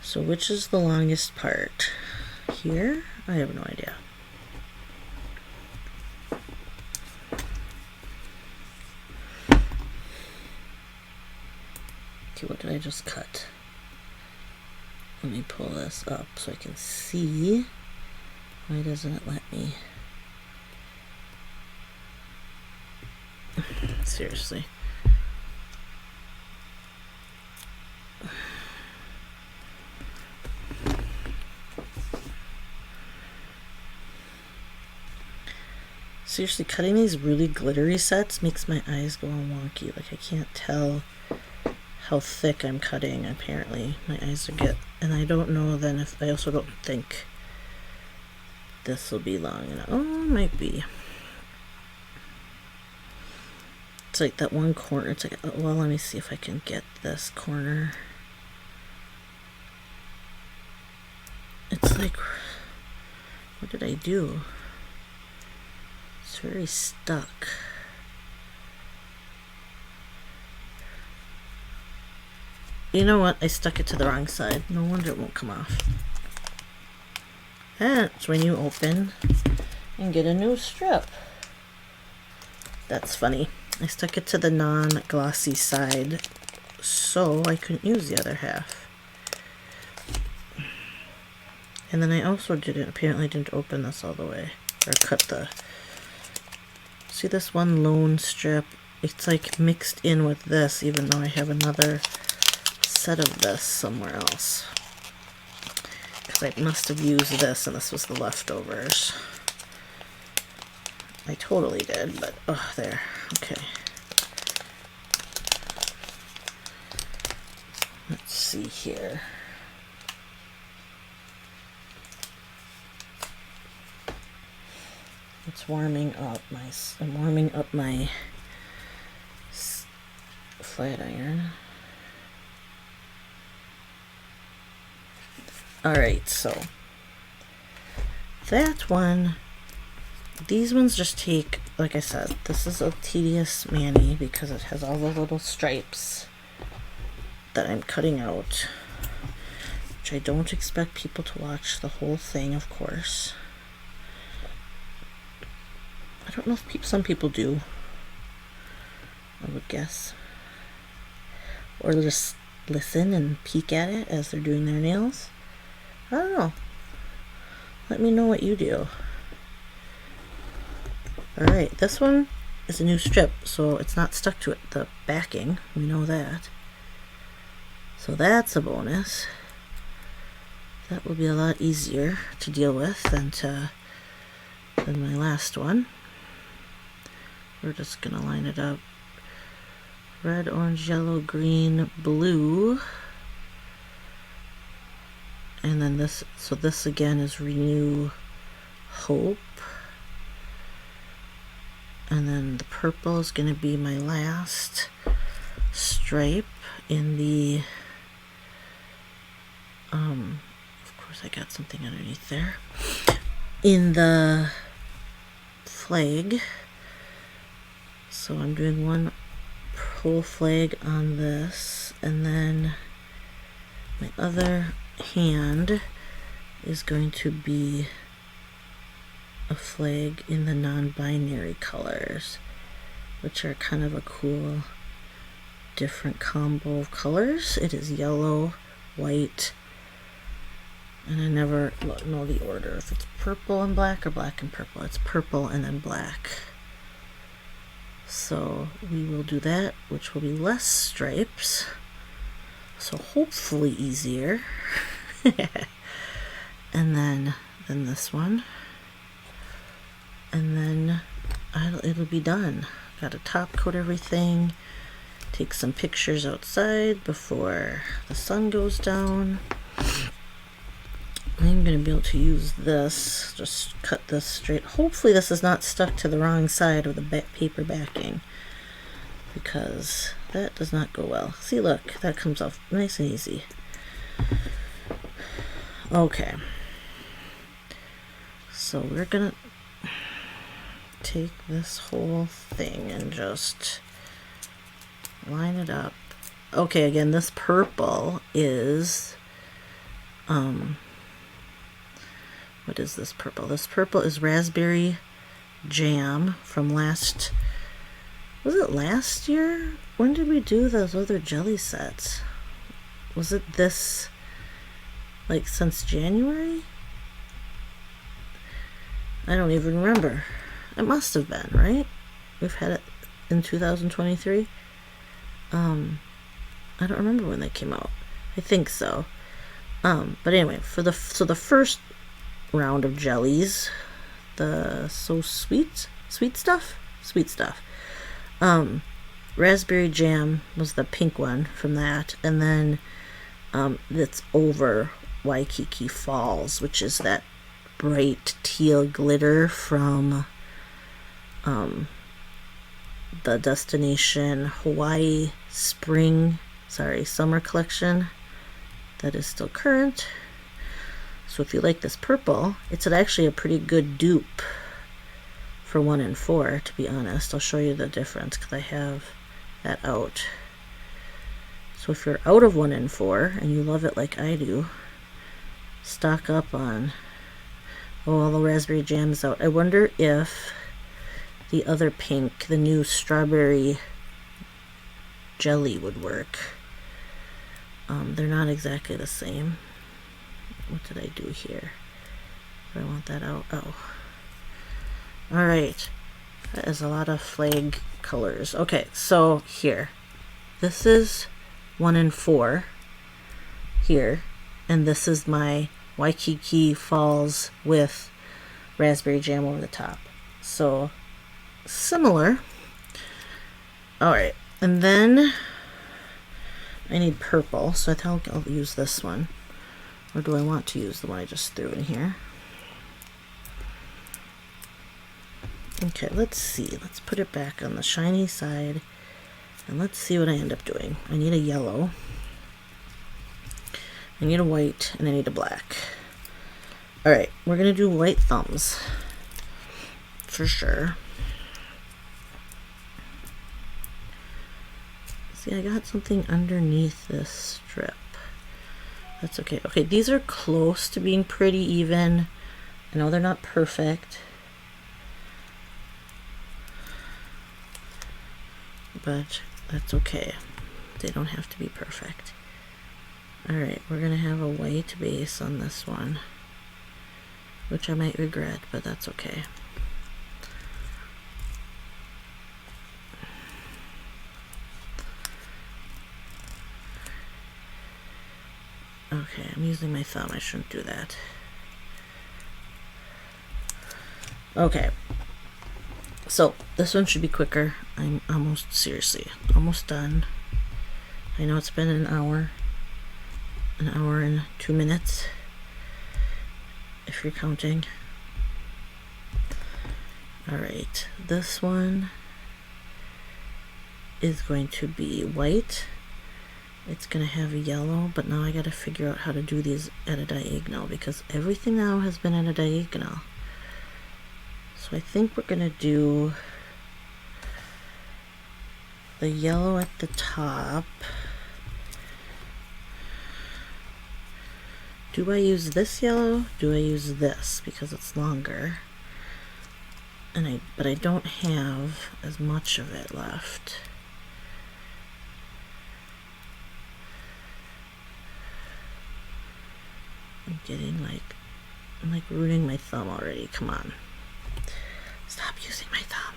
So which is the longest part? Here? I have no idea. Okay, what did I just cut? Let me pull this up so I can see. Why doesn't it let me? Seriously. Seriously, cutting these really glittery sets makes my eyes go all wonky. Like I can't tell how thick I'm cutting. Apparently my eyes are and I don't know then if I also don't think this will be long enough. Oh, it might be. It's like that one corner. It's like, well, let me see if I can get this corner. It's like, what did I do? It's very stuck. You know what? I stuck it to the wrong side. No wonder it won't come off. That's when you open and get a new strip. That's funny. I stuck it to the non-glossy side so I couldn't use the other half. And then I also apparently didn't open this all the way, or cut the, see this one lone strip? It's like mixed in with this, even though I have another set of this somewhere else. Because I must have used this, and this was the leftovers. I totally did, but, oh, there, okay. Let's see here. It's warming up I'm warming up my flat iron. Alright, so that one, these ones just take, like I said, this is a tedious mani because it has all the little stripes that I'm cutting out, which I don't expect people to watch the whole thing, of course. I don't know if some people do, I would guess. Or just listen and peek at it as they're doing their nails. I don't know. Let me know what you do. Alright, this one is a new strip, so it's not stuck to it. The backing, we know that. So that's a bonus. That will be a lot easier to deal with than my last one. We're just gonna line it up. Red, orange, yellow, green, blue. And then this, so this again is Renew Hope. And then the purple is gonna be my last stripe in the, of course I got something underneath there. In the flag. So I'm doing one whole flag on this, and then my other hand is going to be a flag in the non-binary colors, which are kind of a cool different combo of colors. It is yellow, white, and I never know the order if it's purple and black or black and purple. It's purple and then black. So we will do that, which will be less stripes, so hopefully easier. And then this one, and then it'll be done. Got to top coat everything, take some pictures outside before the sun goes down. I'm going to be able to use this, just cut this straight. Hopefully this is not stuck to the wrong side of the paper backing, because that does not go well. See, look, that comes off nice and easy. Okay. So we're going to take this whole thing and just line it up. Okay, again, this purple is, what is this purple? This purple is Raspberry Jam from was it last year? When did we do those other jelly sets? Was it this, like, since January? I don't even remember. It must have been, right? We've had it in 2023. I don't remember when they came out. I think so. But anyway, the first round of jellies, the sweet stuff, Raspberry Jam was the pink one from that, and then that's over Waikiki Falls, which is that bright teal glitter from the Destination Hawaii summer collection that is still current. So if you like this purple, it's actually a pretty good dupe for 1 and 4, to be honest. I'll show you the difference because I have that out. So if you're out of 1 and 4 and you love it like I do, stock up on all the Raspberry Jams out. I wonder if the other pink, the new strawberry jelly, would work. They're not exactly the same. what did I do here? Do I want that out? Oh. Alright. That is a lot of flag colors. Okay, so here. This is 1 and 4 here. And this is my Waikiki Falls with raspberry jam over the top. So, similar. Alright, and then I need purple, so I think I'll use this one. Or do I want to use the one I just threw in here? Okay, let's see. Let's put it back on the shiny side. And let's see what I end up doing. I need a yellow. I need a white, and I need a black. Alright, we're going to do white thumbs. For sure. See, I got something underneath this strip. That's okay. Okay, these are close to being pretty even. I know they're not perfect. But that's okay. They don't have to be perfect. Alright, we're going to have a white base on this one. Which I might regret, but that's okay. Okay, I'm using my thumb. I shouldn't do that. Okay. So, this one should be quicker. I'm almost, seriously, almost done. I know it's been an hour and 2 minutes, if you're counting. Alright, this one is going to be white. It's going to have a yellow, but now I got to figure out how to do these at a diagonal, because everything now has been at a diagonal. So I think we're going to do the yellow at the top. Do I use this yellow? Do I use this because it's longer? But I don't have as much of it left. I'm like ruining my thumb already. Come on. Stop using my thumb.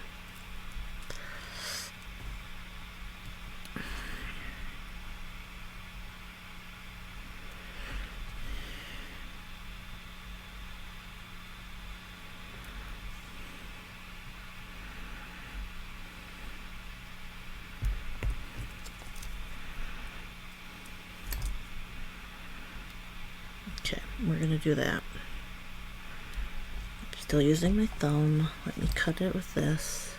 Okay, we're gonna do that. Still using my thumb. Let me cut it with this.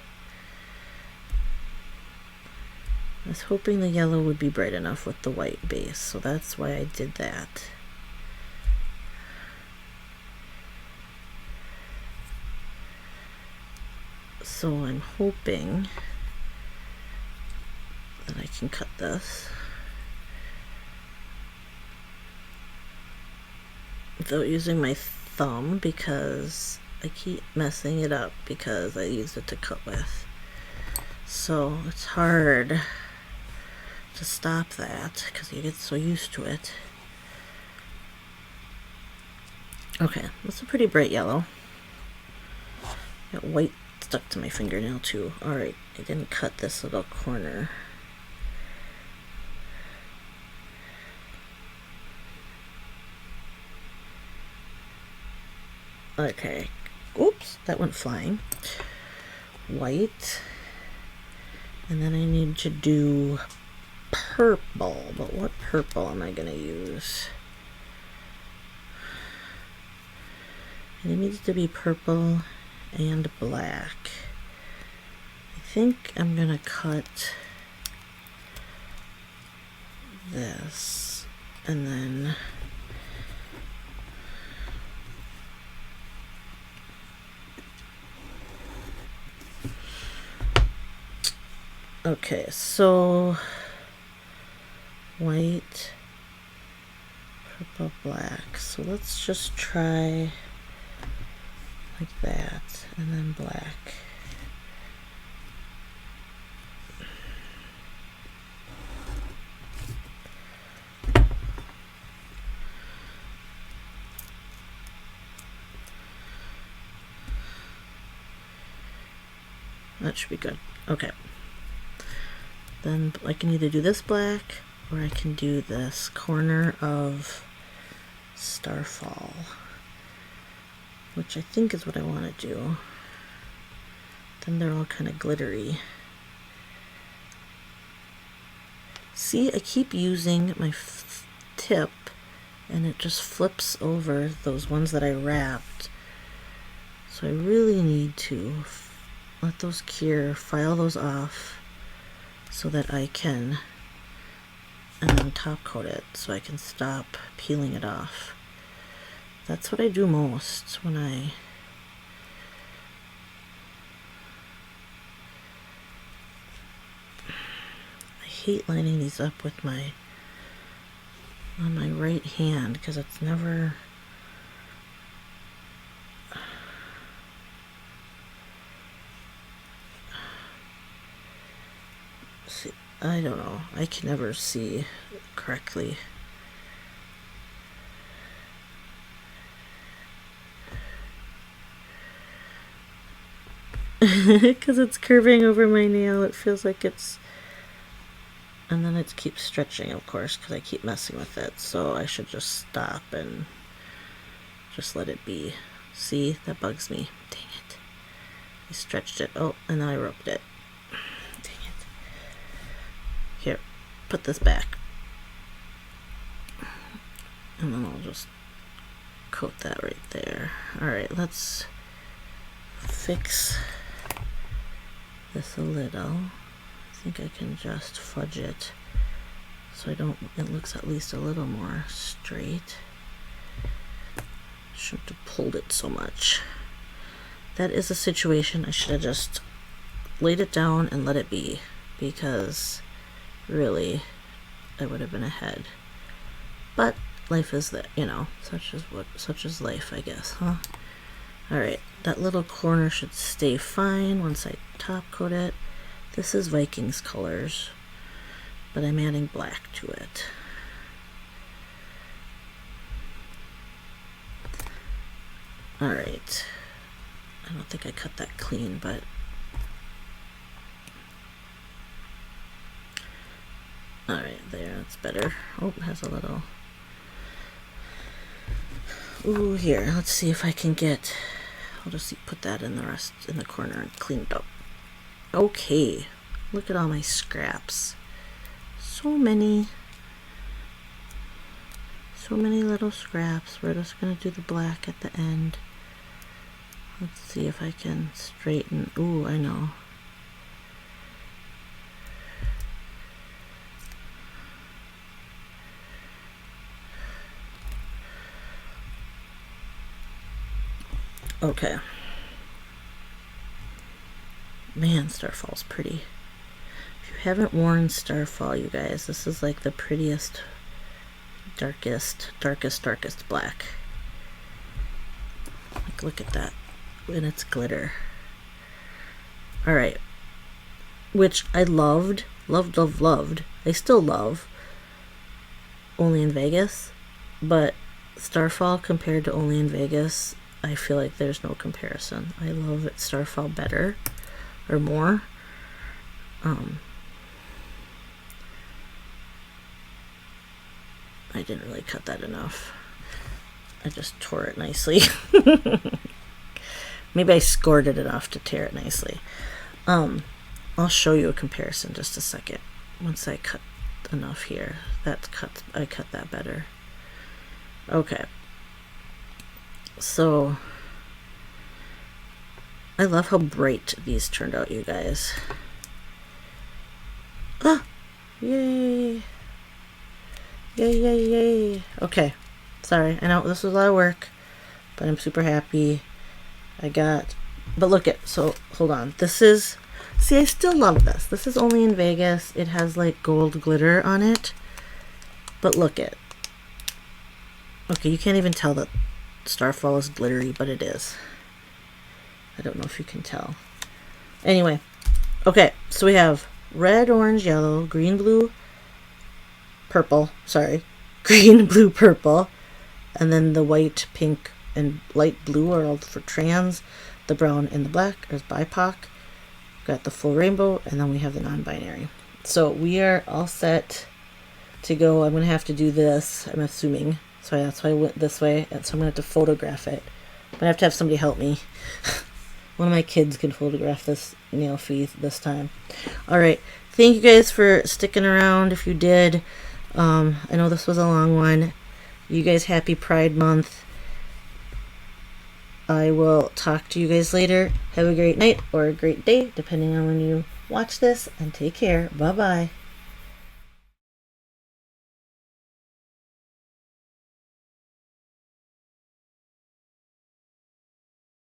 I was hoping the yellow would be bright enough with the white base, so that's why I did that. So I'm hoping that I can cut this without using my thumb, because I keep messing it up because I used it to cut with. So it's hard to stop that because you get so used to it. Okay, that's a pretty bright yellow. Got white stuck to my fingernail too. Alright, I didn't cut this little corner. Okay. Oops, that went flying. White. And then I need to do purple. But what purple am I going to use? And it needs to be purple and black. I think I'm going to cut this and then okay, so white, purple, black. So let's just try like that, and then black. that should be good. Okay. Then I can either do this black or I can do this corner of Starfall, which I think is what I want to do. Then they're all kind of glittery. See, I keep using my tip and it just flips over those ones that I wrapped. So I really need to let those cure, file those off so that I can, and then top coat it so I can stop peeling it off. That's what I do most when I hate lining these up with my on my right hand because it's never see, I don't know, I can never see correctly. Because it's curving over my nail, it feels like it's, and then it keeps stretching, of course, because I keep messing with it. So I should just stop and just let it be. See, that bugs me. Dang it. I stretched it. Oh, and then I rubbed it. Dang it. Here, put this back. And then I'll just coat that right there. Alright, let's fix this a little. I think I can just fudge it so it looks at least a little more straight. Shouldn't have pulled it so much. That is a situation I should have just laid it down and let it be, because really I would have been ahead. But life is that, you know, such is life, I guess, huh? Alright, that little corner should stay fine once I top coat it. This is Vikings colors, but I'm adding black to it. Alright, I don't think I cut that clean, but alright, there, that's better. Oh, it has a little, ooh, here, let's see if I can get, I'll just put that in the corner and clean it up. Okay, look at all my scraps. So many little scraps. We're just gonna do the black at the end. Let's see if I can straighten. Ooh, I know. Okay. Man, Starfall's pretty. If you haven't worn Starfall, you guys, this is like the prettiest, darkest black. Like, look at that. And it's glitter. Alright. Which I loved. I still love Only in Vegas. But Starfall compared to Only in Vegas, I feel like there's no comparison. I love it Starfall better. Or more. I didn't really cut that enough. I just tore it nicely. Maybe I scored it enough to tear it nicely. I'll show you a comparison just a second. Once I cut enough here. I cut that better. Okay. So I love how bright these turned out, you guys. Ah! Yay! Yay. Okay. Sorry. I know this was a lot of work, but I'm super happy. But look at, so hold on. See, I still love this. This is Only in Vegas. It has like gold glitter on it. But look at. Okay, you can't even tell that Starfall is glittery, but it is. I don't know if you can tell. Anyway, okay, so we have red, orange, yellow, green, blue, purple. Sorry, green, blue, purple, and then the white, pink, and light blue are all for trans. The brown and the black is BIPOC. got the full rainbow, and then we have the non-binary. So we are all set to go. I'm going to have to do this, I'm assuming. So that's why I went this way. And so I'm going to have to photograph it. I'm going to have somebody help me. One of my kids can photograph this nail fee this time. Alright, thank you guys for sticking around if you did. I know this was a long one. You guys happy Pride Month. I will talk to you guys later. Have a great night or a great day, depending on when you watch this, and take care. Bye-bye.